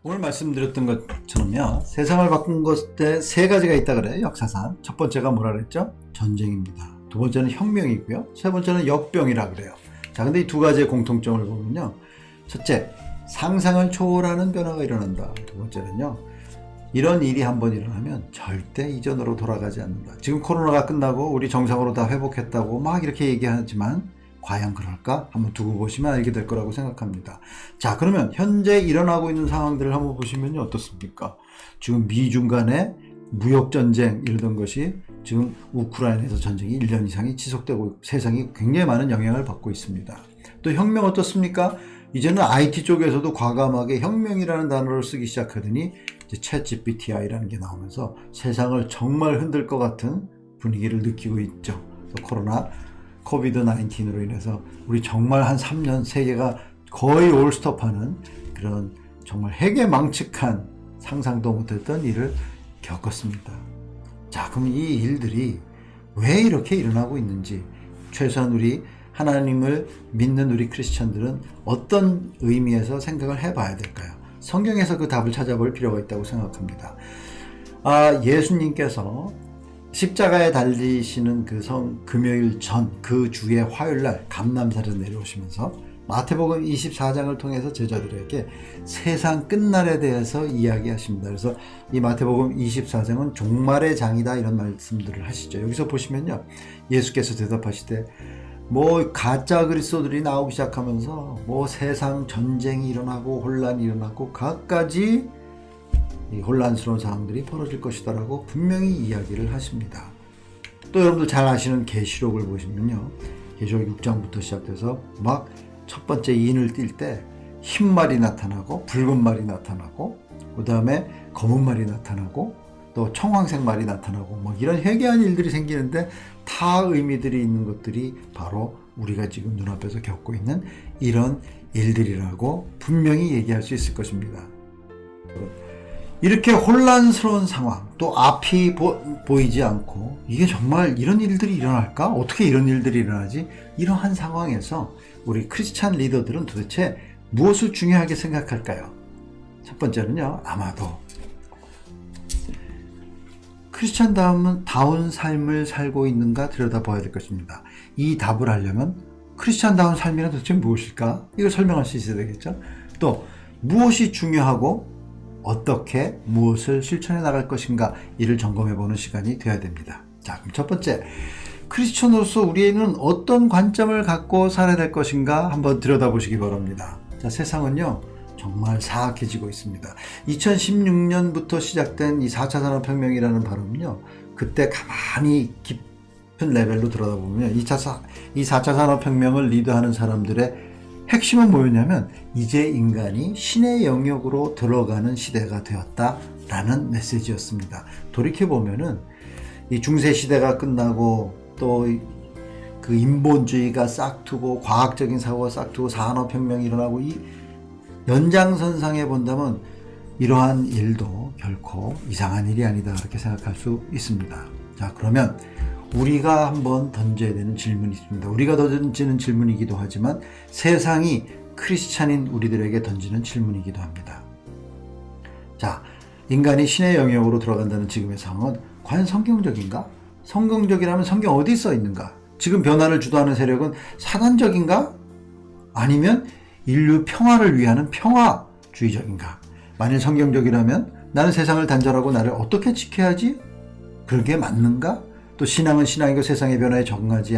오늘 말씀드렸던 것처럼요, 세상을 바꾼 것에 세 가지가 있다 그래요, 역사상. 첫 번째가 뭐라 그랬죠? 전쟁입니다. 두 번째는 혁명이고요. 세 번째는 역병이라 그래요. 자, 근데 이 두 가지의 공통점을 보면요, 첫째, 상상을 초월하는 변화가 일어난다. 두 번째는요, 이런 일이 한번 일어나면 절대 이전으로 돌아가지 않는다. 지금 코로나가 끝나고 우리 정상으로 다 회복했다고 막 이렇게 얘기하지만 과연 그럴까? 한번 두고 보시면 알게 될 거라고 생각합니다. 자, 그러면 현재 일어나고 있는 상황들을 한번 보시면 어떻습니까? 지금 미중 간의 무역전쟁 이러던 것이 지금 우크라이나에서 전쟁이 1년 이상이 지속되고 세상이 굉장히 많은 영향을 받고 있습니다. 또 혁명 어떻습니까? 이제는 IT 쪽에서도 과감하게 혁명이라는 단어를 쓰기 시작하더니 이제 챗GPT라는 게 나오면서 세상을 정말 흔들 것 같은 분위기를 느끼고 있죠. 코로나 코비드-19으로 인해서 우리 정말 한 3년 세계가 거의 올스톱하는 그런 정말 해괴망측한 상상도 못했던 일을 겪었습니다. 자, 그럼 이 일들이 왜 이렇게 일어나고 있는지 최소한 우리 하나님을 믿는 우리 크리스천들은 어떤 의미에서 생각을 해봐야 될까요? 성경에서 그 답을 찾아볼 필요가 있다고 생각합니다. 예수님께서 십자가에 달리시는 금요일 전 그 주의 화요일날 감람산에 내려오시면서 마태복음 24장을 통해서 제자들에게 세상 끝날에 대해서 이야기하십니다. 그래서 이 마태복음 24장은 종말의 장이다 이런 말씀들을 하시죠. 여기서 보시면요, 예수께서 대답하시되 가짜 그리스도들이 나오기 시작하면서 세상 전쟁이 일어나고 혼란이 일어나고 갖가지 이 혼란스러운 상황들이 벌어질 것이다라고 분명히 이야기를 하십니다. 또 여러분들 잘 아시는 계시록을 보시면요, 계시록 6장부터 시작돼서 막 첫 번째 인을 띌 때 흰 말이 나타나고 붉은 말이 나타나고 그 다음에 검은 말이 나타나고 또 청황색 말이 나타나고 이런 회개한 일들이 생기는데 다 의미들이 있는 것들이 바로 우리가 지금 눈앞에서 겪고 있는 이런 일들이라고 분명히 얘기할 수 있을 것입니다. 이렇게 혼란스러운 상황, 또 앞이 보이지 않고 이게 정말 이런 일들이 일어날까? 어떻게 이런 일들이 일어나지? 이러한 상황에서 우리 크리스찬 리더들은 도대체 무엇을 중요하게 생각할까요? 첫 번째는요, 아마도 크리스찬다운 삶을 살고 있는가 들여다봐야 될 것입니다. 이 답을 하려면 크리스찬다운 삶이란 도대체 무엇일까? 이걸 설명할 수 있어야 되겠죠? 또 무엇이 중요하고 어떻게 무엇을 실천해 나갈 것인가, 이를 점검해 보는 시간이 되어야 됩니다. 자, 그럼 첫 번째, 크리스천으로서 우리는 어떤 관점을 갖고 살아야 될 것인가 한번 들여다보시기 바랍니다. 자, 세상은요 정말 사악해지고 있습니다. 2016년부터 시작된 이 4차 산업혁명이라는 발음은요, 그때 가만히 깊은 레벨로 들여다보면 이 4차 산업혁명을 리드하는 사람들의 핵심은 뭐였냐면, 이제 인간이 신의 영역으로 들어가는 시대가 되었다라는 메시지였습니다. 돌이켜보면은 이 중세시대가 끝나고 또 그 인본주의가 싹트고 과학적인 사고가 싹트고 산업혁명이 일어나고 이 연장선상에 본다면 이러한 일도 결코 이상한 일이 아니다, 이렇게 생각할 수 있습니다. 자, 그러면 우리가 한번 던져야 되는 질문이 있습니다. 우리가 던지는 질문이기도 하지만 세상이 크리스찬인 우리들에게 던지는 질문이기도 합니다. 자, 인간이 신의 영역으로 들어간다는 지금의 상황은 과연 성경적인가? 성경적이라면 성경 어디 써 있는가? 지금 변화를 주도하는 세력은 사단적인가? 아니면 인류 평화를 위하는 평화주의적인가? 만일 성경적이라면 나는 세상을 단절하고 나를 어떻게 지켜야지? 그게 맞는가? 또 신앙은 신앙이고 세상의 변화에 적응하지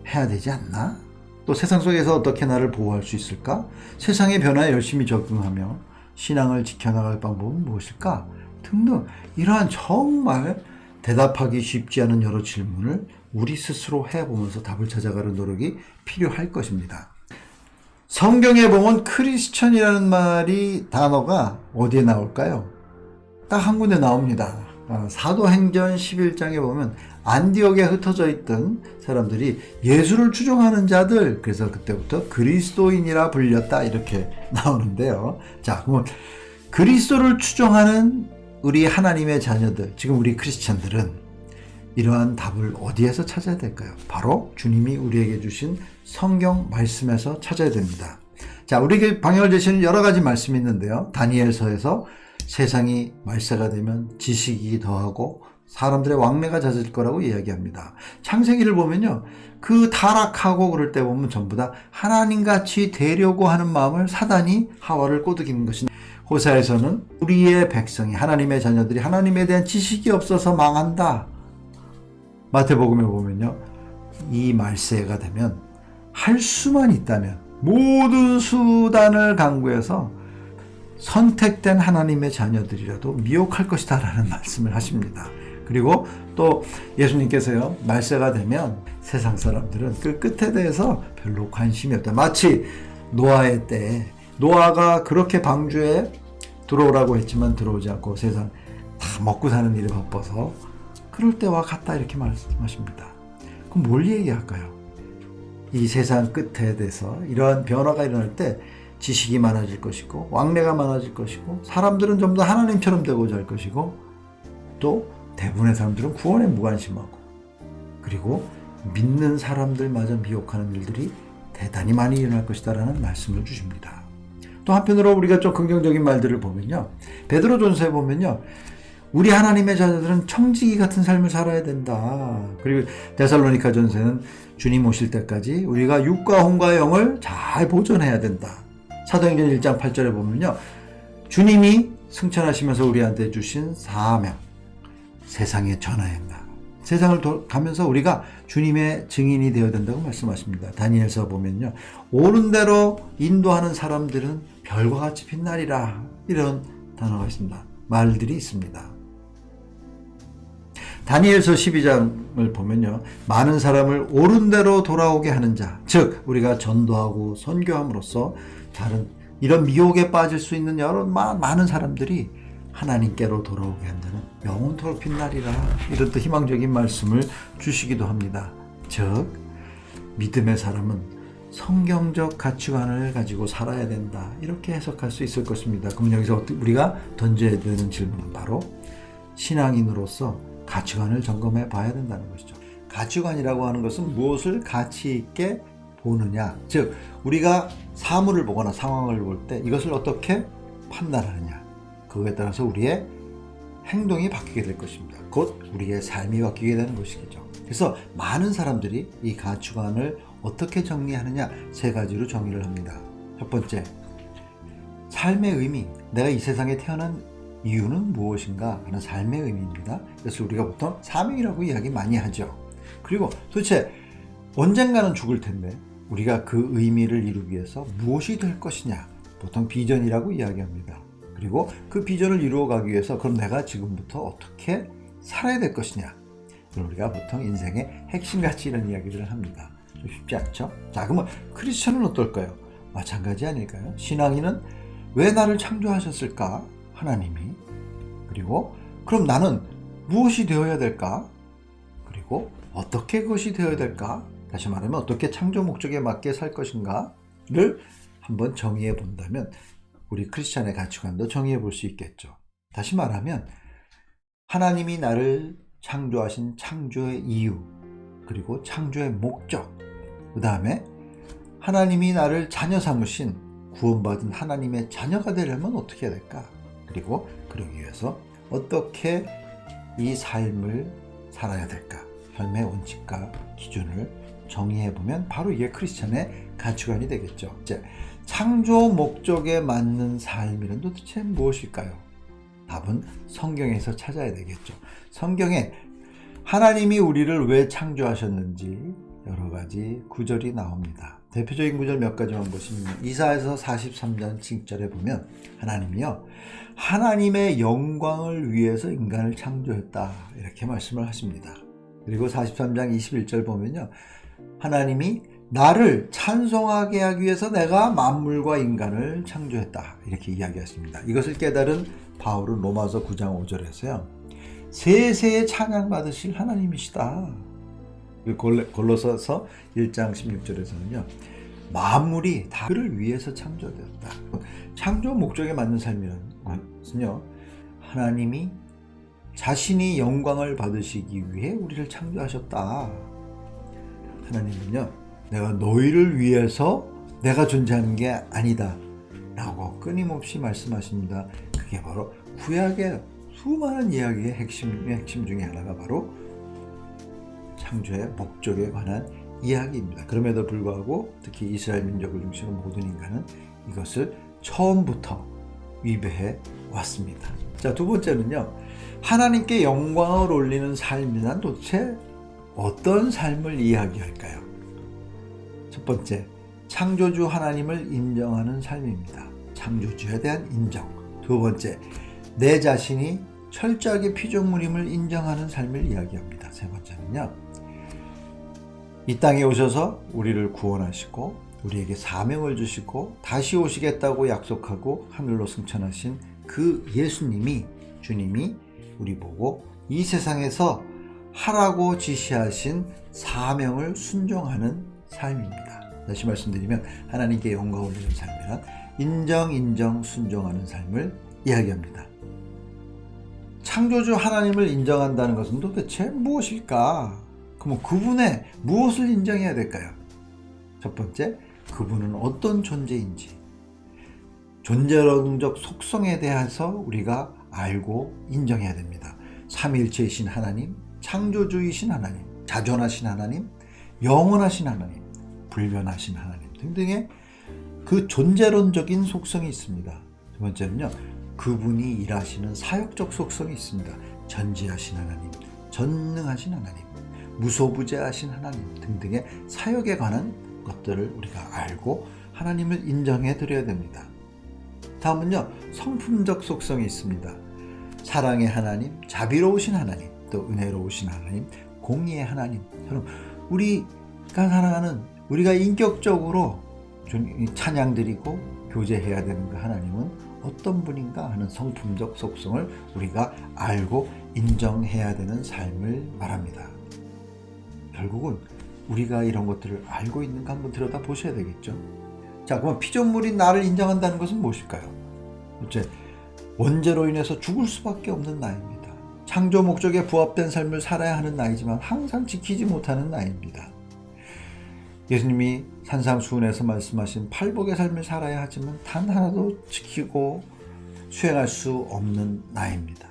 해야 되지 않나? 또 세상 속에서 어떻게 나를 보호할 수 있을까? 세상의 변화에 열심히 적응하며 신앙을 지켜나갈 방법은 무엇일까? 등등 이러한 정말 대답하기 쉽지 않은 여러 질문을 우리 스스로 해보면서 답을 찾아가는 노력이 필요할 것입니다. 성경에 보면 크리스천이라는 단어가 어디에 나올까요? 딱 한 군데 나옵니다. 사도행전 11장에 보면 안디옥에 흩어져 있던 사람들이 예수를 추종하는 자들, 그래서 그때부터 그리스도인이라 불렸다, 이렇게 나오는데요. 자, 그러면 그리스도를 추종하는 우리 하나님의 자녀들, 지금 우리 크리스찬들은 이러한 답을 어디에서 찾아야 될까요? 바로 주님이 우리에게 주신 성경 말씀에서 찾아야 됩니다. 자, 우리에게 방향을 제시하는 여러 가지 말씀이 있는데요. 다니엘서에서 세상이 말세가 되면 지식이 더하고 사람들의 왕래가 잦을 거라고 이야기합니다. 창세기를 보면요, 그 타락하고 그럴 때 보면 전부 다 하나님같이 되려고 하는 마음을 사단이 하와를 꼬드기는 것입니다. 호세아에서는 우리의 백성이, 하나님의 자녀들이 하나님에 대한 지식이 없어서 망한다. 마태복음에 보면요, 이 말세가 되면 할 수만 있다면 모든 수단을 강구해서 선택된 하나님의 자녀들이라도 미혹할 것이다 라는 말씀을 하십니다. 그리고 또 예수님께서요, 말세가 되면 세상 사람들은 그 끝에 대해서 별로 관심이 없다. 마치 노아의 때에 노아가 그렇게 방주에 들어오라고 했지만 들어오지 않고 세상 다 먹고 사는 일에 바빠서 그럴 때와 같다 이렇게 말씀하십니다. 그럼 뭘 얘기할까요? 이 세상 끝에 대해서 이러한 변화가 일어날 때 지식이 많아질 것이고 왕래가 많아질 것이고 사람들은 좀 더 하나님처럼 되고자 할 것이고 또 대부분의 사람들은 구원에 무관심하고 그리고 믿는 사람들마저 미혹하는 일들이 대단히 많이 일어날 것이다 라는 말씀을 주십니다. 또 한편으로 우리가 좀 긍정적인 말들을 보면요, 베드로전서에 보면요, 우리 하나님의 자녀들은 청지기 같은 삶을 살아야 된다. 그리고 데살로니가전서에는 주님 오실 때까지 우리가 육과 혼과 영을 잘 보존해야 된다. 사도행전 1장 8절에 보면요, 주님이 승천하시면서 우리한테 주신 사명, 세상에 전해야 한다. 세상을 가면서 우리가 주님의 증인이 되어야 된다고 말씀하십니다. 다니엘서 보면요, 옳은 대로 인도하는 사람들은 별과 같이 빛나리라, 이런 단어가 있습니다. 말들이 있습니다. 다니엘서 12장을 보면요, 많은 사람을 옳은 대로 돌아오게 하는 자, 즉 우리가 전도하고 선교함으로써 다른 이런 미혹에 빠질 수 있는 여러 많은 사람들이 하나님께로 돌아오게 한다는 영원토록 빛나리라, 이런 또 희망적인 말씀을 주시기도 합니다. 즉 믿음의 사람은 성경적 가치관을 가지고 살아야 된다, 이렇게 해석할 수 있을 것입니다. 그럼 여기서 우리가 던져야 되는 질문은 바로 신앙인으로서 가치관을 점검해 봐야 된다는 것이죠. 가치관이라고 하는 것은 무엇을 가치 있게 보느냐, 즉 우리가 사물을 보거나 상황을 볼 때 이것을 어떻게 판단하느냐, 그거에 따라서 우리의 행동이 바뀌게 될 것입니다. 곧 우리의 삶이 바뀌게 되는 것이겠죠. 그래서 많은 사람들이 이 가치관을 어떻게 정리하느냐, 세 가지로 정의를 합니다. 첫 번째, 삶의 의미, 내가 이 세상에 태어난 이유는 무엇인가 하는 삶의 의미입니다. 그래서 우리가 보통 사명이라고 이야기 많이 하죠. 그리고 도대체 언젠가는 죽을 텐데 우리가 그 의미를 이루기 위해서 무엇이 될 것이냐, 보통 비전이라고 이야기합니다. 그리고 그 비전을 이루어가기 위해서 그럼 내가 지금부터 어떻게 살아야 될 것이냐, 우리가 보통 인생의 핵심가치 이런 이야기들을 합니다. 좀 쉽지 않죠? 자, 그러면 크리스천은 어떨까요? 마찬가지 아닐까요? 신앙인은 왜 나를 창조하셨을까? 하나님이. 그리고 그럼 나는 무엇이 되어야 될까? 그리고 어떻게 그것이 되어야 될까? 다시 말하면 어떻게 창조 목적에 맞게 살 것인가를 한번 정의해 본다면 우리 크리스찬의 가치관도 정의해 볼 수 있겠죠. 다시 말하면 하나님이 나를 창조하신 창조의 이유, 그리고 창조의 목적, 그 다음에 하나님이 나를 자녀 삼으신 구원받은 하나님의 자녀가 되려면 어떻게 해야 될까? 그리고 그러기 위해서 어떻게 이 삶을 살아야 될까? 삶의 원칙과 기준을 정의해보면 바로 이게 크리스찬의 가치관이 되겠죠. 이제 창조 목적에 맞는 삶이란 도대체 무엇일까요? 답은 성경에서 찾아야 되겠죠. 성경에 하나님이 우리를 왜 창조하셨는지 여러 가지 구절이 나옵니다. 대표적인 구절 몇 가지만 보시면 이사야서 43장 7절에 보면 하나님이요, 하나님의 영광을 위해서 인간을 창조했다, 이렇게 말씀을 하십니다. 그리고 43장 21절 보면요, 하나님이 나를 찬송하게 하기 위해서 내가 만물과 인간을 창조했다, 이렇게 이야기했습니다. 이것을 깨달은 바울은 로마서 9장 5절에서요, 세세에 찬양받으실 하나님이시다. 골로새서 1장 16절에서는요, 만물이 다 그를 위해서 창조되었다. 창조 목적에 맞는 삶이라는 것은요, 하나님이 자신이 영광을 받으시기 위해 우리를 창조하셨다. 하나님은요, 내가 너희를 위해서 내가 존재하는 게 아니다 라고 끊임없이 말씀하십니다. 그게 바로 구약의 수많은 이야기의 핵심 중에 하나가 바로 창조의 목적에 관한 이야기입니다. 그럼에도 불구하고 특히 이스라엘 민족을 중심으로 모든 인간은 이것을 처음부터 위배해 왔습니다. 자, 두 번째는요. 하나님께 영광을 올리는 삶이란 도대체 어떤 삶을 이야기할까요? 첫 번째, 창조주 하나님을 인정하는 삶입니다. 창조주에 대한 인정. 두 번째, 내 자신이 철저하게 피조물임을 인정하는 삶을 이야기합니다. 세 번째는요. 이 땅에 오셔서 우리를 구원하시고 우리에게 사명을 주시고 다시 오시겠다고 약속하고 하늘로 승천하신 그 주님이 우리 보고 이 세상에서 하라고 지시하신 사명을 순종하는 삶입니다. 다시 말씀드리면 하나님께 영광을 올리는 삶이란 인정 순종하는 삶을 이야기합니다. 창조주 하나님을 인정한다는 것은 도대체 무엇일까? 그럼 그분의 무엇을 인정해야 될까요? 첫 번째, 그분은 어떤 존재인지, 존재론적 속성에 대해서 우리가 알고 인정해야 됩니다. 삼위일체이신 하나님, 창조주이신 하나님, 자존하신 하나님, 영원하신 하나님, 불변하신 하나님 등등의 그 존재론적인 속성이 있습니다. 두 번째는요, 그분이 일하시는 사역적 속성이 있습니다. 전지하신 하나님, 전능하신 하나님, 무소부재하신 하나님 등등의 사역에 관한 것들을 우리가 알고 하나님을 인정해 드려야 됩니다. 다음은요, 성품적 속성이 있습니다. 사랑의 하나님, 자비로우신 하나님, 또 은혜로우신 하나님, 공의의 하나님. 우리가 사랑하는, 우리가 인격적으로 찬양드리고 교제해야 되는 그 하나님은 어떤 분인가 하는 성품적 속성을 우리가 알고 인정해야 되는 삶을 말합니다. 결국은 우리가 이런 것들을 알고 있는가 한번 들여다 보셔야 되겠죠. 자, 그럼 피조물인 나를 인정한다는 것은 무엇일까요? 첫째, 원죄로 인해서 죽을 수밖에 없는 나이입니다. 창조 목적에 부합된 삶을 살아야 하는 나이지만 항상 지키지 못하는 나이입니다. 예수님이 산상수훈에서 말씀하신 팔복의 삶을 살아야 하지만 단 하나도 지키고 수행할 수 없는 나이입니다.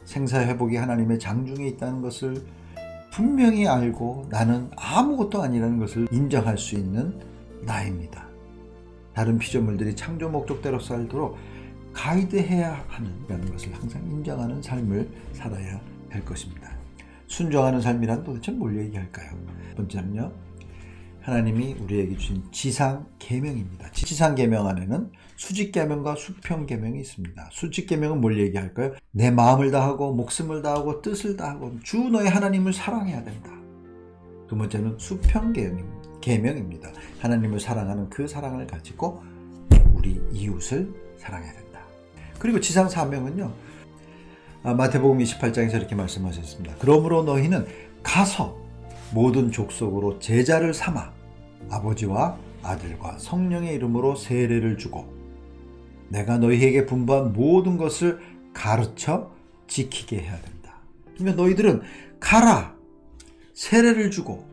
생사회복이 하나님의 장중에 있다는 것을 분명히 알고 나는 아무것도 아니라는 것을 인정할 수 있는 나이입니다. 다른 피조물들이 창조 목적대로 살도록 가이드해야 하는 것을 항상 인정하는 삶을 살아야 할 것입니다. 순종하는 삶이란 도대체 뭘 얘기할까요? 첫 번째는요, 하나님이 우리에게 주신 지상계명입니다. 지상계명 안에는 수직계명과 수평계명이 있습니다. 수직계명은 뭘 얘기할까요? 내 마음을 다하고 목숨을 다하고 뜻을 다하고 주 너의 하나님을 사랑해야 된다. 두 번째는 수평계명입니다. 하나님을 사랑하는 그 사랑을 가지고 우리 이웃을 사랑해야 된다. 그리고 지상사명은요, 마태복음 28장에서 이렇게 말씀하셨습니다. 그러므로 너희는 가서 모든 족속으로 제자를 삼아 아버지와 아들과 성령의 이름으로 세례를 주고 내가 너희에게 분부한 모든 것을 가르쳐 지키게 해야 된다. 그러니까 너희들은 가라, 세례를 주고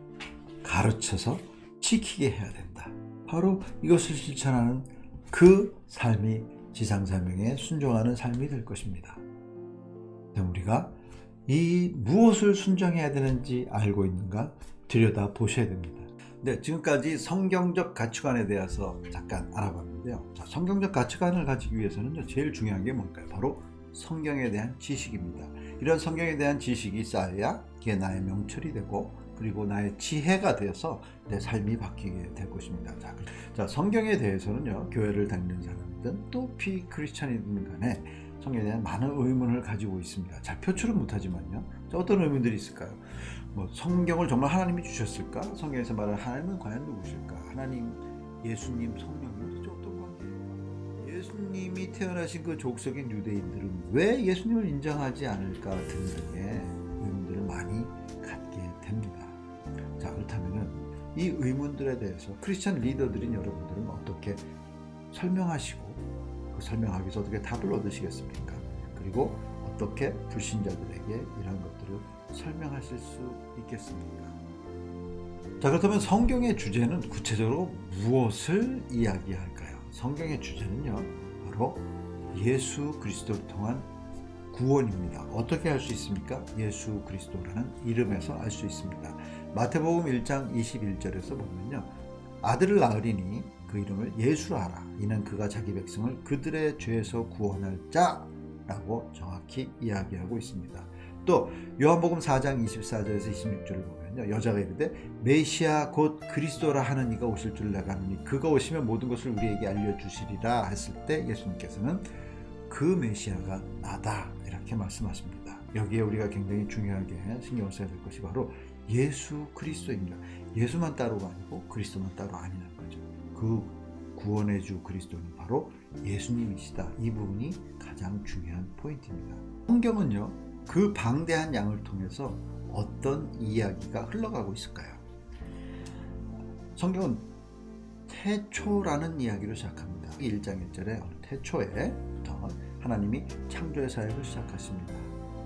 가르쳐서 지키게 해야 된다. 바로 이것을 실천하는 그 삶이 지상사명에 순종하는 삶이 될 것입니다. 우리가 이 무엇을 순종해야 되는지 알고 있는가 들여다 보셔야 됩니다. 네, 지금까지 성경적 가치관에 대해서 잠깐 알아봤는데요. 자, 성경적 가치관을 가지기 위해서는 제일 중요한 게 뭘까요? 바로 성경에 대한 지식입니다. 이런 성경에 대한 지식이 쌓여야 이게 나의 명철이 되고 그리고 나의 지혜가 되어서 내 삶이 바뀌게 될 것입니다. 자, 성경에 대해서는요, 교회를 다니는 사람이든 또 비크리스찬이든 간에 성경에 대한 많은 의문을 가지고 있습니다. 잘 표출은 못하지만요. 어떤 의문들이 있을까요? 성경을 정말 하나님이 주셨을까? 성경에서 말하는 하나님은 과연 누구실까? 하나님, 예수님, 성령은 도대체 어떤 관계일까? 예수님이 태어나신 그 족속인 유대인들은 왜 예수님을 인정하지 않을까? 등등의 의문들을 많이 갖게 됩니다. 자, 그렇다면 이 의문들에 대해서 크리스천 리더들인 여러분들은 어떻게 설명하시고 그 설명하기 위해서 어떻게 답을 얻으시겠습니까? 그리고 어떻게 불신자들에게 이런 것들을 설명하실 수 있겠습니까? 자, 그렇다면 성경의 주제는 구체적으로 무엇을 이야기할까요? 성경의 주제는요, 바로 예수 그리스도를 통한 구원입니다. 어떻게 알 수 있습니까? 예수 그리스도라는 이름에서 알 수 있습니다. 마태복음 1장 21절에서 보면요, 아들을 낳으리니 그 이름을 예수라 하라. 이는 그가 자기 백성을 그들의 죄에서 구원할 자라고 정확히 이야기하고 있습니다. 또 요한복음 4장 24절에서 26절을 보면요, 여자가 이르되 메시아 곧 그리스도라 하는 이가 오실 줄 내가 아노니 그가 오시면 모든 것을 우리에게 알려주시리라 했을 때 예수님께서는 그 메시아가 나다 이렇게 말씀하십니다. 여기에 우리가 굉장히 중요하게 신경을 써야 될 것이 바로 예수 그리스도입니다. 예수만 따로가 아니고 그리스도만 따로 아니라는 거죠. 그 구원의 주 그리스도는 바로 예수님이시다. 이 부분이 가장 중요한 포인트입니다. 성경은요, 그 방대한 양을 통해서 어떤 이야기가 흘러가고 있을까요? 성경은 태초라는 이야기로 시작합니다. 1장 1절에 어느 태초에부터 하나님이 창조의 사역을 시작하십니다.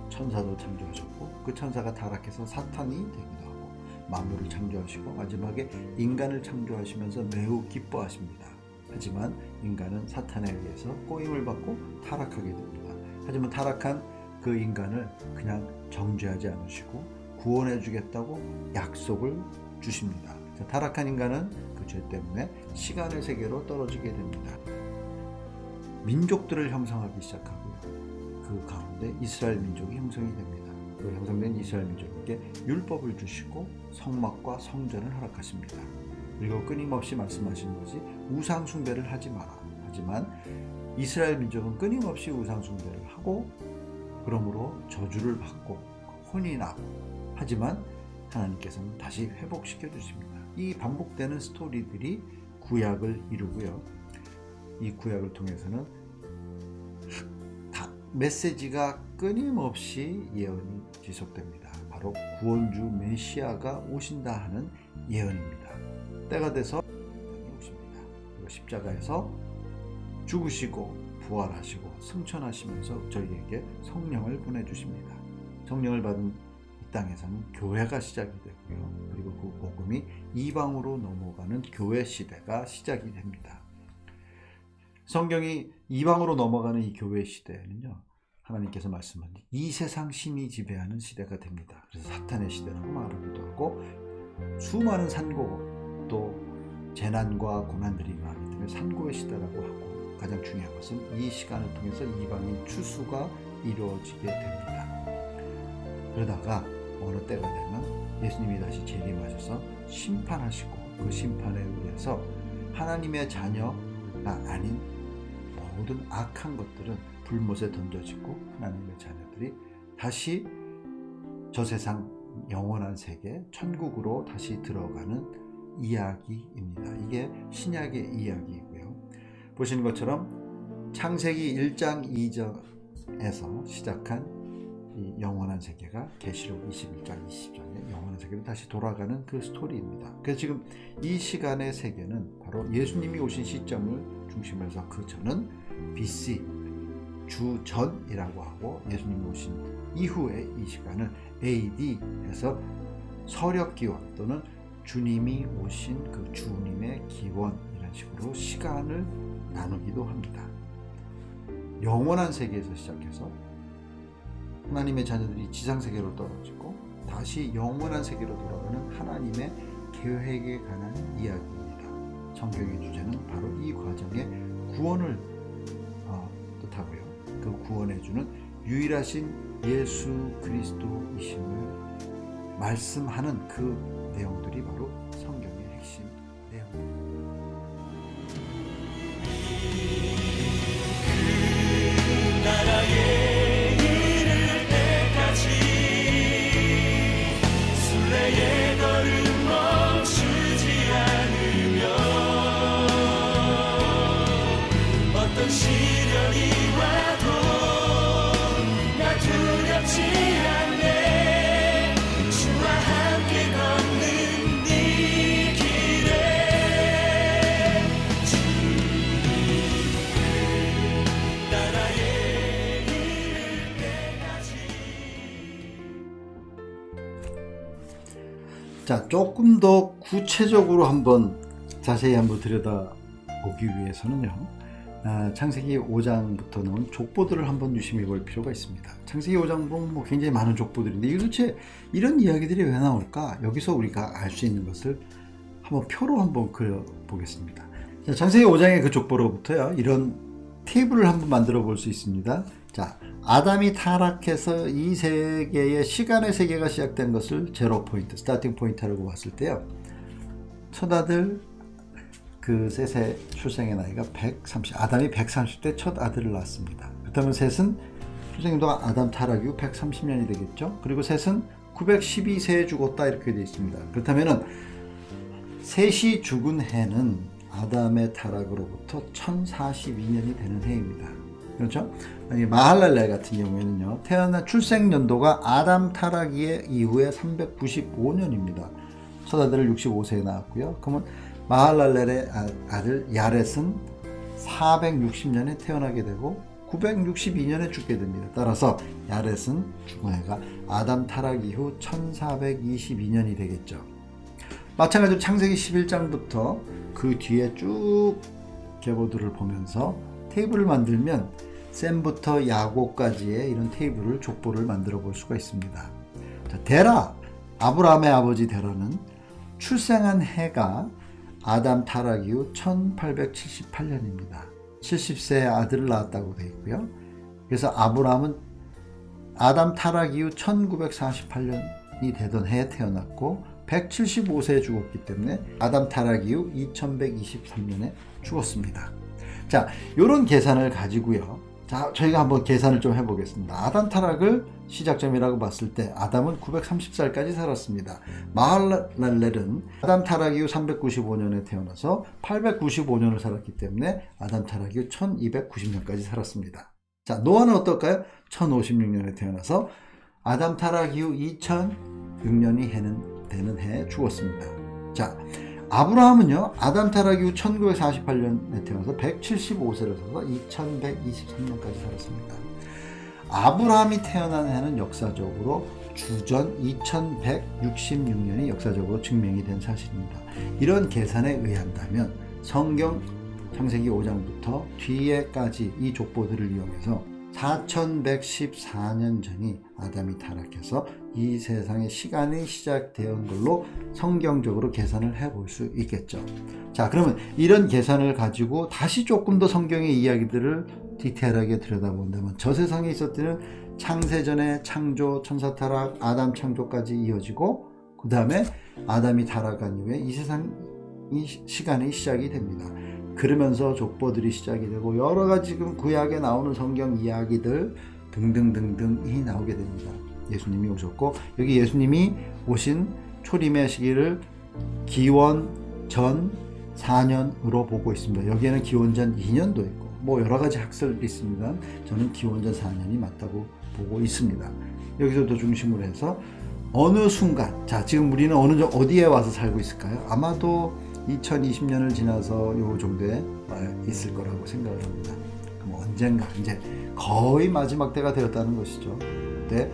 천사도 창조하셨고 그 천사가 타락해서 사탄이 되기도 하고 만물을 창조하시고 마지막에 인간을 창조하시면서 매우 기뻐하십니다. 하지만 인간은 사탄에 의해서 꼬임을 받고 타락하게 됩니다. 하지만 타락한 그 인간을 그냥 정죄하지 않으시고 구원해 주겠다고 약속을 주십니다. 타락한 인간은 그 죄 때문에 시간의 세계로 떨어지게 됩니다. 민족들을 형성하기 시작하고요. 그 가운데 이스라엘 민족이 형성이 됩니다. 그 형성된 이스라엘 민족에게 율법을 주시고 성막과 성전을 허락하십니다. 그리고 끊임없이 말씀하시는 것이 우상 숭배를 하지 마라. 하지만 이스라엘 민족은 끊임없이 우상 숭배를 하고 그러므로 저주를 받고 혼이 나고, 하지만 하나님께서는 다시 회복시켜 주십니다. 이 반복되는 스토리들이 구약을 이루고요. 이 구약을 통해서는 메시지가 끊임없이 예언이 지속됩니다. 바로 구원주 메시아가 오신다 하는 예언입니다. 때가 돼서 오십니다. 그리고 십자가에서 죽으시고 부활하시고 승천하시면서 저희에게 성령을 보내주십니다. 성령을 받은 이 땅에서는 교회가 시작이 되고요. 그리고 그 복음이 이방으로 넘어가는 교회 시대가 시작이 됩니다. 성경이 이방으로 넘어가는 이 교회 시대에는요, 하나님께서 말씀한 이 세상 신이 지배하는 시대가 됩니다. 그래서 사탄의 시대라고 말하기도 하고, 수많은 산고 또 재난과 고난들이 임하기 때문에 산고의 시대라고 하고, 가장 중요한 것은 이 시간을 통해서 이방인 추수가 이루어지게 됩니다. 그러다가 어느 때가 되면 예수님이 다시 재림하셔서 심판하시고, 그 심판에 의해서 하나님의 자녀가 아닌 모든 악한 것들은 불못에 던져지고 하나님의 자녀들이 다시 저 세상 영원한 세계 천국으로 다시 들어가는 이야기입니다. 이게 신약의 이야기이고요. 보시는 것처럼 창세기 1장 2절에서 시작한 이 영원한 세계가 계시록 21장 20절에 영원한 세계로 다시 돌아가는 그 스토리입니다. 그래서 지금 이 시간의 세계는 바로 예수님이 오신 시점을 중심으로 그 전은 BC 주전이라고 하고, 예수님이 오신 이후에 이 시간을 AD에서 서력기원 또는 주님이 오신 그 주님의 기원, 이런 식으로 시간을 나누기도 합니다. 영원한 세계에서 시작해서 하나님의 자녀들이 지상세계로 떨어지고 다시 영원한 세계로 돌아가는 하나님의 계획에 관한 이야기입니다. 성경의 주제는 바로 이 과정의 구원을 뜻하고요. 그 구원해주는 유일하신 예수 그리스도이심을 말씀하는 그 내용들이 바로 성경의 핵심 내용입니다. 그 나라에 이를 때까지 순례의 걸음 멈추지 않으며 어떤 시련이 와도 나 두렵지 않네. 주와 함께 걷는 네 자, 조금 더 구체적으로 한번 자세히 한번 들여다보기 위해서는요. 창세기 5장부터 나온 족보들을 한번 유심히 볼 필요가 있습니다. 창세기 5장 보면 뭐 굉장히 많은 족보들인데 도대체 이런 이야기들이 왜 나올까? 여기서 우리가 알 수 있는 것을 한번 표로 한번 그려보겠습니다. 자, 창세기 5장의 그 족보로부터요, 이런 테이블을 한번 만들어 볼 수 있습니다. 자, 아담이 타락해서 이 세계의 시간의 세계가 시작된 것을 제로 포인트, 스타팅 포인트라고 봤을 때요, 첫 아들 그 셋의 출생의 나이가 130, 아담이 130대 첫 아들을 낳았습니다. 그렇다면 셋은 출생 동안 아담 타락 이후 130년이 되겠죠. 그리고 셋은 912세에 죽었다 이렇게 되어 있습니다. 그렇다면은 셋이 죽은 해는 아담의 타락으로부터 1042년이 되는 해입니다. 그렇죠? 마할랄렐 같은 경우에는요, 태어난 출생 연도가 아담 타락 이후에 395년입니다. 첫 아들을 65세에 낳았고요. 그러면 마할랄렐의 아들 야렛은 460년에 태어나게 되고 962년에 죽게 됩니다. 따라서 야렛은 죽은 해가 아담 타락 이후 1422년이 되겠죠. 마찬가지로 창세기 11장부터 그 뒤에 쭉 계보들을 보면서 테이블을 만들면 셈부터 야곱까지의 이런 테이블을 족보를 만들어 볼 수가 있습니다. 자, 데라, 아브라함의 아버지 데라는 출생한 해가 아담 타락 이후 1878년입니다. 70세의 아들을 낳았다고 되어 있고요. 그래서 아브라함은 아담 타락 이후 1948년이 되던 해에 태어났고 175세에 죽었기 때문에 아담 타락 이후 2123년에 죽었습니다. 자, 이런 계산을 가지고요, 자, 저희가 한번 계산을 좀 해보겠습니다. 아담 타락을 시작점이라고 봤을 때 아담은 930살까지 살았습니다. 마할랄렐은 아담 타락 이후 395년에 태어나서 895년을 살았기 때문에 아담 타락 이후 1290년까지 살았습니다. 자, 노아는 어떨까요? 1056년에 태어나서 아담 타락 이후 2006년이 되는 해에 죽었습니다. 자, 아브라함은요, 아담 타락 이후 1948년에 태어나서 175세를 살아서 2123년까지 살았습니다. 아브라함이 태어난 해는 역사적으로 주전 2166년이 역사적으로 증명이 된 사실입니다. 이런 계산에 의한다면 성경 창세기 5장부터 뒤에까지 이 족보들을 이용해서 4114년 전이 아담이 타락해서 이 세상의 시간이 시작된 걸로 성경적으로 계산을 해볼 수 있겠죠. 자, 그러면 이런 계산을 가지고 다시 조금 더 성경의 이야기들을 디테일하게 들여다본다면 저 세상에 있었던 창세전의 창조, 천사 타락, 아담 창조까지 이어지고 그 다음에 아담이 타락한 이후에 이 세상이 시간이 시작이 됩니다. 그러면서 족보들이 시작이 되고 여러 가지 지금 구약에 나오는 성경 이야기들 등등등등이 나오게 됩니다. 예수님이 오셨고, 여기 예수님이 오신 초림의 시기를 기원 전 4년으로 보고 있습니다. 여기에는 기원 전 2년도 있고 뭐 여러 가지 학설이 있습니다. 저는 기원 전 4년이 맞다고 보고 있습니다. 여기서부터 중심으로 해서 어느 순간, 자, 지금 우리는 어디에 와서 살고 있을까요? 아마도 2020년을 지나서 요 정도에 있을 거라고 생각을 합니다. 그럼 언젠가 이제 거의 마지막 때가 되었다는 것이죠. 그때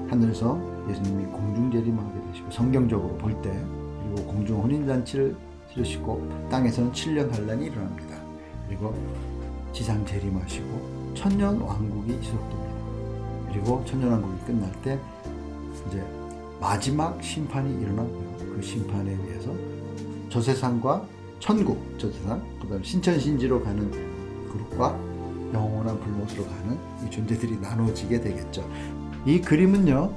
하늘에서 예수님이 공중 재림하게 되시고, 성경적으로 볼 때, 그리고 공중 혼인잔치를 치르시고 땅에서는 7년 환란이 일어납니다. 그리고 지상 재림하시고 천년 왕국이 지속됩니다. 그리고 천년 왕국이 끝날 때 이제 마지막 심판이 일어나고요. 그 심판에 의해서 저 세상과 천국, 저 세상, 그 다음에 신천신지로 가는 그룹과 영원한 불못으로 가는 이 존재들이 나눠지게 되겠죠. 이 그림은요,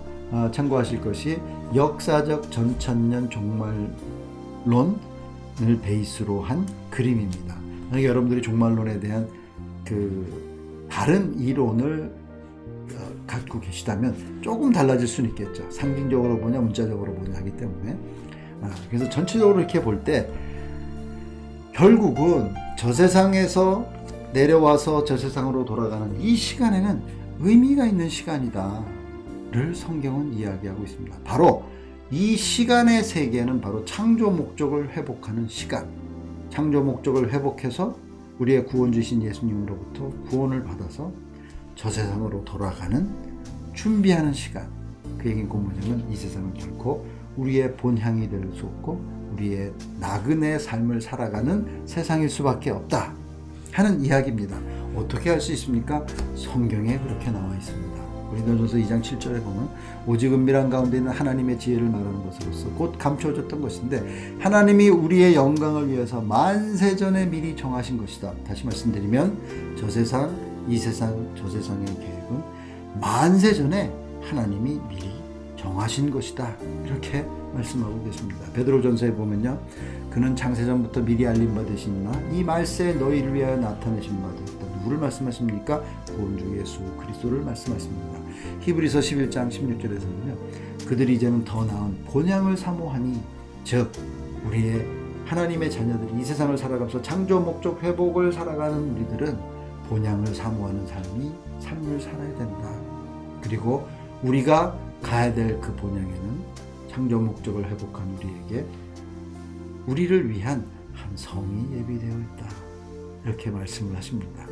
참고하실 것이 역사적 전천년 종말론을 베이스로 한 그림입니다. 만약에 여러분들이 종말론에 대한 그 다른 이론을 갖고 계시다면 조금 달라질 수는 있겠죠. 상징적으로 보냐 문자적으로 보냐 하기 때문에. 그래서 전체적으로 이렇게 볼 때 결국은 저 세상에서 내려와서 저 세상으로 돌아가는 이 시간에는 의미가 있는 시간이다를 성경은 이야기하고 있습니다. 바로 이 시간의 세계는 바로 창조 목적을 회복하는 시간, 창조 목적을 회복해서 우리의 구원주신 예수님으로부터 구원을 받아서 저 세상으로 돌아가는 준비하는 시간. 그 얘기는 뭐냐면 이 세상은 결코 우리의 본향이 될 수 없고 우리의 나그네 삶을 살아가는 세상일 수밖에 없다 하는 이야기입니다. 어떻게 할 수 있습니까? 성경에 그렇게 나와 있습니다. 고린도전서 2장 7절에 보면 오직 은밀한 가운데 있는 하나님의 지혜를 말하는 것으로서 곧 감춰졌던 것인데 하나님이 우리의 영광을 위해서 만세전에 미리 정하신 것이다. 다시 말씀드리면 저 세상, 이 세상, 저 세상의 계획은 만세전에 하나님이 미리 정하신 것이다. 이렇게 말씀하고 계십니다. 베드로전서에 보면요. 그는 창세전부터 미리 알림 받으시니라 이 말세에 너희를 위하여 나타내신 바 되었다. 누구를 말씀하십니까? 구원주 예수 그리스도를 말씀하십니다. 히브리서 11장 16절에서는요. 그들이 이제는 더 나은 본향을 사모하니 즉 우리의 하나님의 자녀들이 이 세상을 살아가면서 창조 목적 회복을 살아가는 우리들은 본향을 사모하는 삶을 살아야 된다. 그리고 우리가 가야 될 그 본향에는 창조 목적을 회복한 우리에게 우리를 위한 한 성이 예비되어 있다. 이렇게 말씀을 하십니다.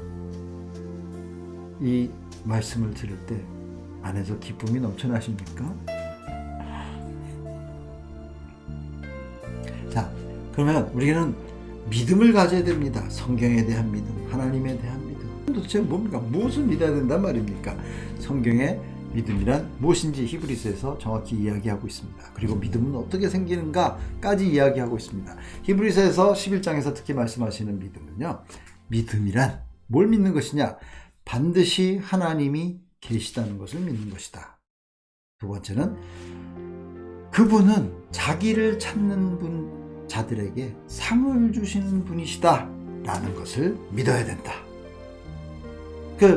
이 말씀을 들을 때 안에서 기쁨이 넘쳐나십니까? 자, 그러면 우리는 믿음을 가져야 됩니다. 성경에 대한 믿음, 하나님에 대한 믿음. 도대체 뭡니까? 무엇을 믿어야 된단 말입니까? 성경의 믿음이란 무엇인지 히브리서에서 정확히 이야기하고 있습니다. 그리고 믿음은 어떻게 생기는가까지 이야기하고 있습니다. 히브리서에서 11장에서 특히 말씀하시는 믿음은요. 믿음이란 뭘 믿는 것이냐? 반드시 하나님이 계시다는 것을 믿는 것이다. 두 번째는 그분은 자기를 찾는 자들에게 상을 주시는 분이시다 라는 것을 믿어야 된다.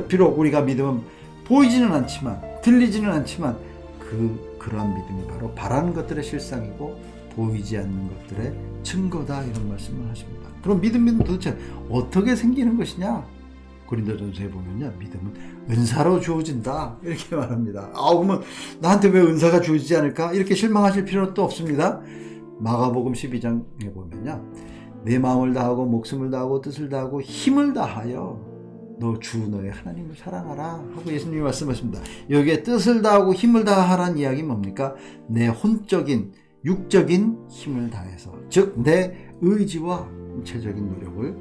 비록 우리가 믿음은 보이지는 않지만 들리지는 않지만 그러한 믿음이 바로 바라는 것들의 실상이고 보이지 않는 것들의 증거다 이런 말씀을 하십니다. 그럼 믿음은 도대체 어떻게 생기는 것이냐? 고린도전서에 보면요. 믿음은 은사로 주어진다 이렇게 말합니다. 그러면 나한테 왜 은사가 주어지지 않을까? 이렇게 실망하실 필요는 또 없습니다. 마가복음 12장에 보면요. 내 마음을 다하고 목숨을 다하고 뜻을 다하고 힘을 다하여 너 주 너의 하나님을 사랑하라 하고 예수님이 말씀하십니다. 여기에 뜻을 다하고 힘을 다하라는 이야기는 뭡니까? 내 혼적인 육적인 힘을 다해서 즉 내 의지와 육체적인 노력을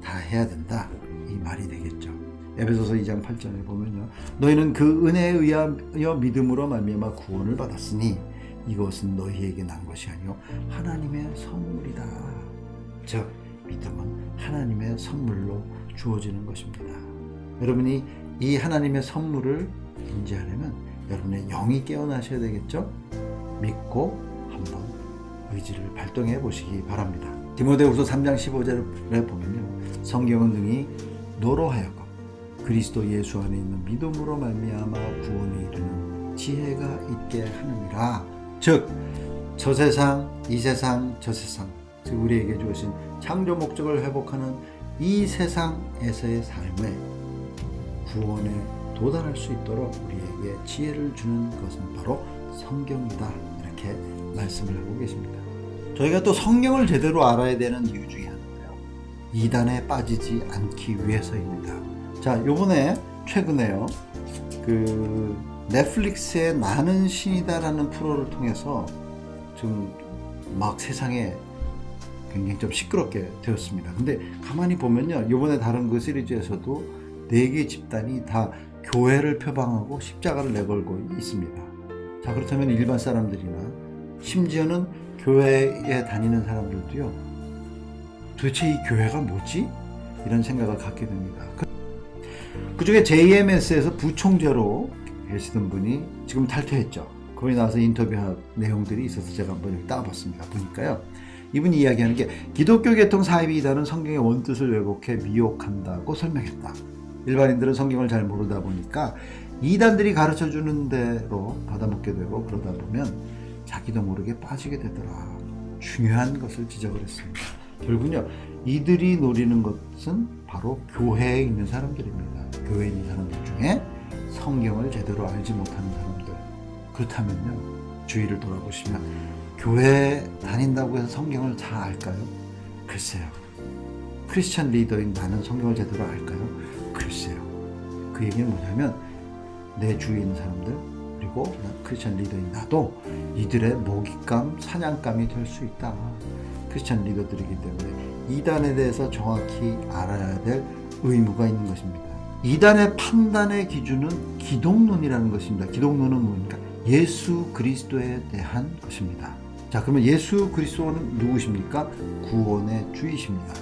다해야 된다 이 말이 되겠죠. 에베소서 2장 8절에 보면요. 너희는 그 은혜에 의하여 믿음으로 말미암아 구원을 받았으니 이것은 너희에게 난 것이 아니요 하나님의 선물이다. 즉 믿음은 하나님의 선물로 주어지는 것입니다. 여러분이 이 하나님의 선물을 인지하려면 여러분의 영이 깨어나셔야 되겠죠? 믿고 한번 의지를 발동해 보시기 바랍니다. 디모데후서 3장 15절에 보면요. 성경은 능히 너로 하여금 그리스도 예수 안에 있는 믿음으로 말미암아 구원에 이르는 지혜가 있게 하느니라. 즉 저 세상, 이 세상, 저 세상 즉 우리에게 주어진 창조 목적을 회복하는 이 세상에서의 삶에 구원에 도달할 수 있도록 우리에게 지혜를 주는 것은 바로 성경이다 이렇게 말씀을 하고 계십니다. 저희가 또 성경을 제대로 알아야 되는 이유 중에 하나가요. 이단에 빠지지 않기 위해서입니다. 자, 요번에 최근에요. 넷플릭스의 나는 신이다라는 프로를 통해서 지금 막 세상에 굉장히 좀 시끄럽게 되었습니다. 근데 가만히 보면요. 요번에 다른 그 시리즈에서도 4개 집단이 다 교회를 표방하고 십자가를 내걸고 있습니다. 자, 그렇다면 일반 사람들이나 심지어는 교회에 다니는 사람들도요. 도대체 이 교회가 뭐지? 이런 생각을 갖게 됩니다. 그중에 JMS에서 부총재로 계시던 분이 지금 탈퇴했죠. 거기 나와서 인터뷰한 내용들이 있어서 제가 한번 여기 따봤습니다. 보니까요. 이분이 이야기하는 게 기독교 계통 사이비 이단은 성경의 원뜻을 왜곡해 미혹한다고 설명했다. 일반인들은 성경을 잘 모르다 보니까 이단들이 가르쳐주는 대로 받아먹게 되고 그러다 보면 자기도 모르게 빠지게 되더라. 중요한 것을 지적을 했습니다. 결국은요. 이들이 노리는 것은 바로 교회에 있는 사람들입니다. 교회에 있는 사람들 중에 성경을 제대로 알지 못하는 사람들. 그렇다면요. 주위를 돌아보시면 교회 다닌다고 해서 성경을 다 알까요? 글쎄요. 크리스천 리더인 나는 성경을 제대로 알까요? 글쎄요. 그 얘기는 뭐냐면 내 주위에 있는 사람들 그리고 크리스천 리더인 나도 이들의 먹잇감, 사냥감이 될 수 있다. 크리스천 리더들이기 때문에 이단에 대해서 정확히 알아야 될 의무가 있는 것입니다. 이단의 판단의 기준은 기독론이라는 것입니다. 기독론은 뭡니까? 예수 그리스도에 대한 것입니다. 자, 그러면 예수 그리스도는 누구십니까? 구원의 주이십니다.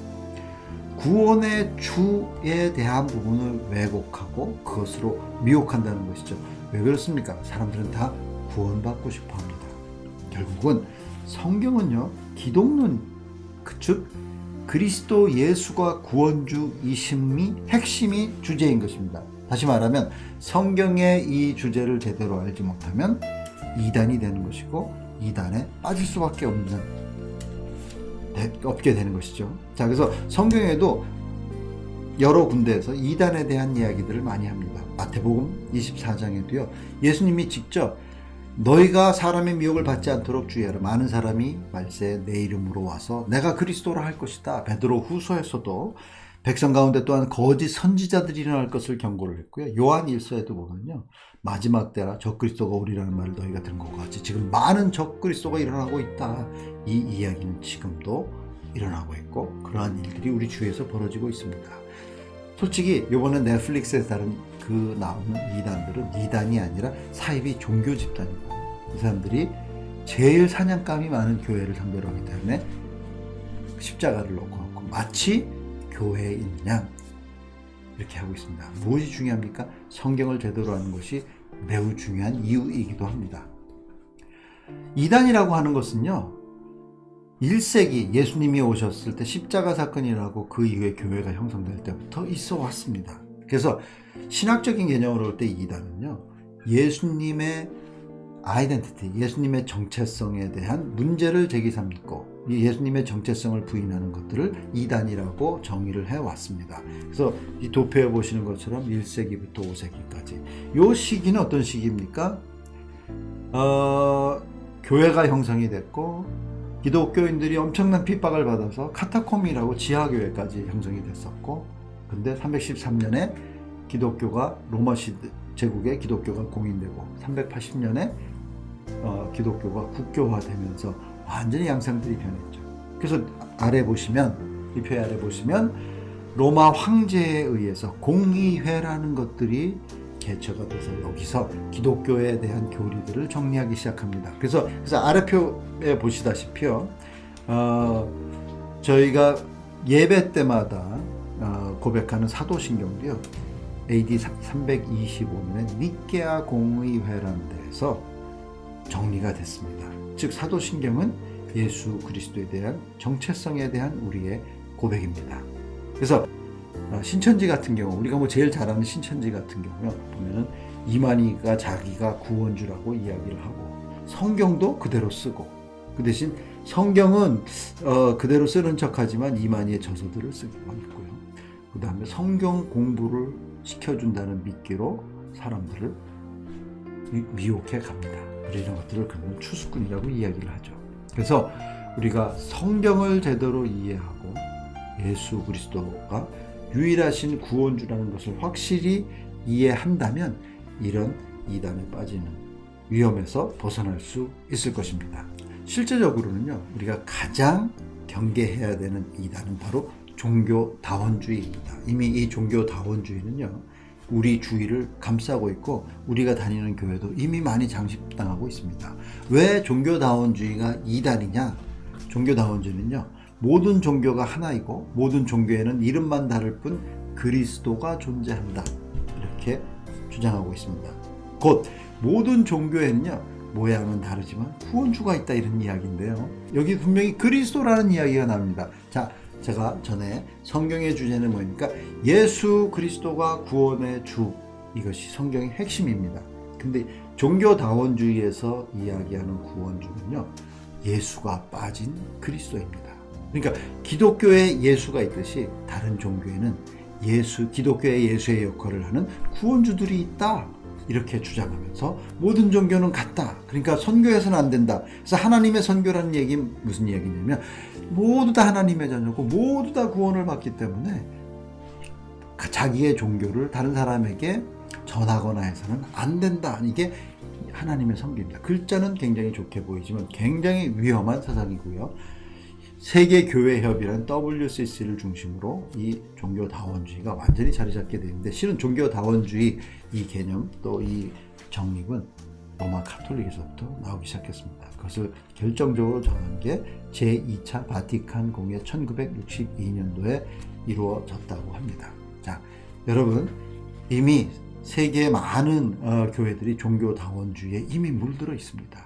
구원의 주에 대한 부분을 왜곡하고 그것으로 미혹한다는 것이죠. 왜 그렇습니까? 사람들은 다 구원받고 싶어 합니다. 결국은 성경은요, 기독론, 즉 그리스도 예수가 구원주이심이 핵심이 주제인 것입니다. 다시 말하면 성경의 이 주제를 제대로 알지 못하면 이단이 되는 것이고 이단에 빠질 수밖에 없게 되는 것이죠. 자, 그래서 성경에도 여러 군데에서 이단에 대한 이야기들을 많이 합니다. 마태복음 24장에도요. 예수님이 직접 너희가 사람의 미혹을 받지 않도록 주의하라. 많은 사람이 말세 내 이름으로 와서 내가 그리스도라 할 것이다. 베드로 후서에서도 백성 가운데 또한 거짓 선지자들이 일어날 것을 경고를 했고요. 요한 1서에도 보면요. 마지막 때라 적그리스도가 오리라는 말을 너희가 들은 것과 같이 지금 많은 적그리스도가 일어나고 있다. 이 이야기는 지금도 일어나고 있고 그러한 일들이 우리 주위에서 벌어지고 있습니다. 솔직히 이번에 넷플릭스에 다른 그 나오는 이단들은 이단이 아니라 사이비 종교 집단입니다. 이 사람들이 제일 사냥감이 많은 교회를 상대로 하기 때문에 십자가를 놓고 마치 교회에 있는 양 이렇게 하고 있습니다. 무엇이 중요합니까? 성경을 제대로 아는 것이 매우 중요한 이유이기도 합니다. 이단이라고 하는 것은요, 1세기 예수님이 오셨을 때 십자가 사건이라고 그 이후에 교회가 형성될 때부터 있어 왔습니다. 그래서 신학적인 개념으로 볼 때 이단은요, 예수님의 아이덴티티, 예수님의 정체성에 대한 문제를 제기 삼고 예수님의 정체성을 부인하는 것들을 이단이라고 정의를 해왔습니다. 그래서 이 도표에 보시는 것처럼 1세기부터 5세기까지 이 시기는 어떤 시기입니까? 교회가 형성이 됐고 기독교인들이 엄청난 핍박을 받아서 카타콤이라고 지하교회까지 형성이 됐었고, 근데 313년에 기독교가 로마 제국의 기독교가 공인되고 380년에 기독교가 국교화되면서 완전히 양상들이 변했죠. 그래서 아래 보시면, 이 표 아래 보시면 로마 황제에 의해서 공의회라는 것들이 개처가 돼서 여기서 기독교에 대한 교리들을 정리하기 시작합니다. 그래서 아래표에 보시다시피요, 저희가 예배 때마다 고백하는 사도신경도요, AD 325년에 니케아 공의회라는 데에서 정리가 됐습니다. 즉 사도신경은 예수 그리스도에 대한 정체성에 대한 우리의 고백입니다. 그래서 신천지 같은 경우, 우리가 뭐 제일 잘 아는 신천지 같은 경우요, 보면은 이만희가 자기가 구원주라고 이야기를 하고 성경도 그대로 쓰고, 그 대신 성경은 그대로 쓰는 척하지만 이만희의 저서들을 쓰기도 했고요. 그 다음에 성경 공부를 시켜준다는 미끼로 사람들을 미혹해 갑니다. 이런 것들을 그러면 추수꾼이라고 이야기를 하죠. 그래서 우리가 성경을 제대로 이해하고 예수 그리스도가 유일하신 구원주라는 것을 확실히 이해한다면 이런 이단에 빠지는 위험에서 벗어날 수 있을 것입니다. 실제적으로는요, 우리가 가장 경계해야 되는 이단은 바로 종교다원주의입니다. 이미 이 종교다원주의는요, 우리 주위를 감싸고 있고 우리가 다니는 교회도 이미 많이 장식당하고 있습니다. 왜 종교다원주의가 이단이냐? 종교다원주의는요, 모든 종교가 하나이고 모든 종교에는 이름만 다를 뿐 그리스도가 존재한다, 이렇게 주장하고 있습니다. 곧 모든 종교에는요, 모양은 다르지만 구원주가 있다, 이런 이야기인데요, 여기 분명히 그리스도라는 이야기가 나옵니다. 자, 제가 전에 성경의 주제는 뭐입니까? 예수 그리스도가 구원의 주, 이것이 성경의 핵심입니다. 근데 종교다원주의에서 이야기하는 구원주는요, 예수가 빠진 그리스도입니다. 그러니까 기독교에 예수가 있듯이 다른 종교에는 기독교의 예수의 역할을 하는 구원주들이 있다, 이렇게 주장하면서 모든 종교는 같다, 그러니까 선교해서는 안 된다. 그래서 하나님의 선교라는 얘기는 무슨 얘기냐면 모두 다 하나님의 자녀고 모두 다 구원을 받기 때문에 자기의 종교를 다른 사람에게 전하거나 해서는 안 된다. 이게 하나님의 섬깁니다. 글자는 굉장히 좋게 보이지만 굉장히 위험한 사상이고요. 세계교회협이란 WCC를 중심으로 이 종교다원주의가 완전히 자리 잡게 되는데, 실은 종교다원주의 이 개념 또 이 정립은 로마 카톨릭에서부터 나오기 시작했습니다. 그것을 결정적으로 정한 게 제2차 바티칸 공회 1962년도에 이루어졌다고 합니다. 자, 여러분, 이미 세계의 많은 교회들이 종교다원주의에 이미 물들어 있습니다.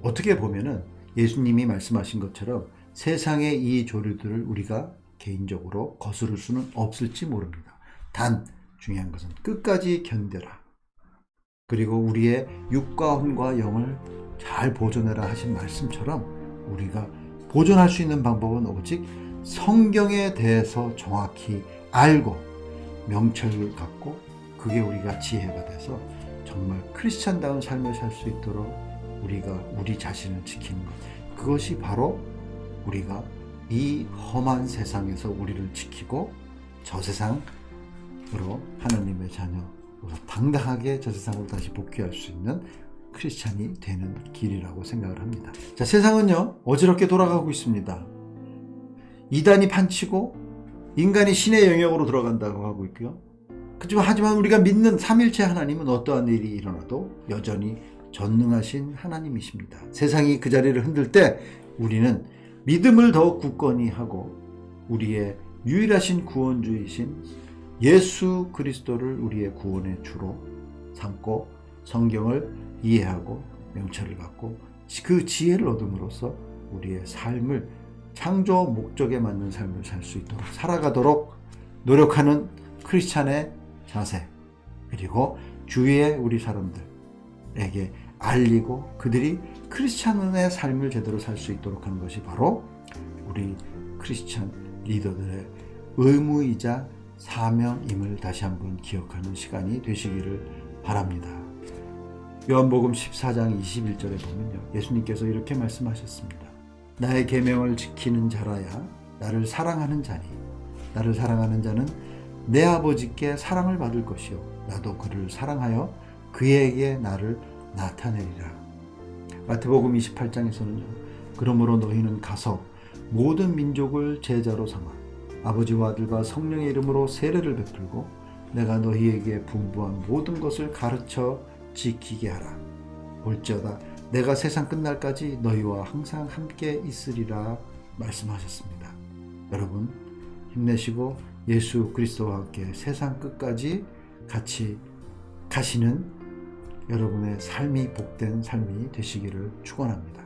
어떻게 보면은 예수님이 말씀하신 것처럼 세상의 이 조류들을 우리가 개인적으로 거스를 수는 없을지 모릅니다. 단 중요한 것은 끝까지 견뎌라. 그리고 우리의 육과 혼과 영을 잘 보존해라 하신 말씀처럼 우리가 보존할 수 있는 방법은 오직 성경에 대해서 정확히 알고 명철을 갖고, 그게 우리가 지혜가 돼서 정말 크리스찬다운 삶을 살 수 있도록 우리가 우리 자신을 지키는 것, 그것이 바로 우리가 이 험한 세상에서 우리를 지키고 저 세상으로 하나님의 자녀로서 당당하게 저 세상으로 다시 복귀할 수 있는 크리스찬이 되는 길이라고 생각을 합니다. 자, 세상은요 어지럽게 돌아가고 있습니다. 이단이 판치고 인간이 신의 영역으로 들어간다고 하고 있고요. 하지만 우리가 믿는 삼일체 하나님은 어떠한 일이 일어나도 여전히 전능하신 하나님이십니다. 세상이 그 자리를 흔들 때 우리는 믿음을 더욱 굳건히 하고 우리의 유일하신 구원주이신 예수 그리스도를 우리의 구원의 주로 삼고 성경을 이해하고 명철을 갖고 그 지혜를 얻음으로써 우리의 삶을 창조 목적에 맞는 삶을 살 수 있도록 살아가도록 노력하는 크리스찬의 자세, 그리고 주위의 우리 사람들에게 알리고 그들이 크리스찬의 삶을 제대로 살 수 있도록 하는 것이 바로 우리 크리스찬 리더들의 의무이자 사명임을 다시 한번 기억하는 시간이 되시기를 바랍니다. 요한복음 14장 21절에 보면요, 예수님께서 이렇게 말씀하셨습니다. 나의 계명을 지키는 자라야 나를 사랑하는 자니 나를 사랑하는 자는 내 아버지께 사랑을 받을 것이요 나도 그를 사랑하여 그에게 나를 나타내리라. 마태복음 28장에서는요, 그러므로 너희는 가서 모든 민족을 제자로 삼아 아버지와 아들과 성령의 이름으로 세례를 베풀고 내가 너희에게 분부한 모든 것을 가르쳐 지키게 하라. 볼지어다 내가 세상 끝날까지 너희와 항상 함께 있으리라 말씀하셨습니다. 여러분 힘내시고 예수 그리스도와 함께 세상 끝까지 같이 가시는 여러분의 삶이 복된 삶이 되시기를 축원합니다.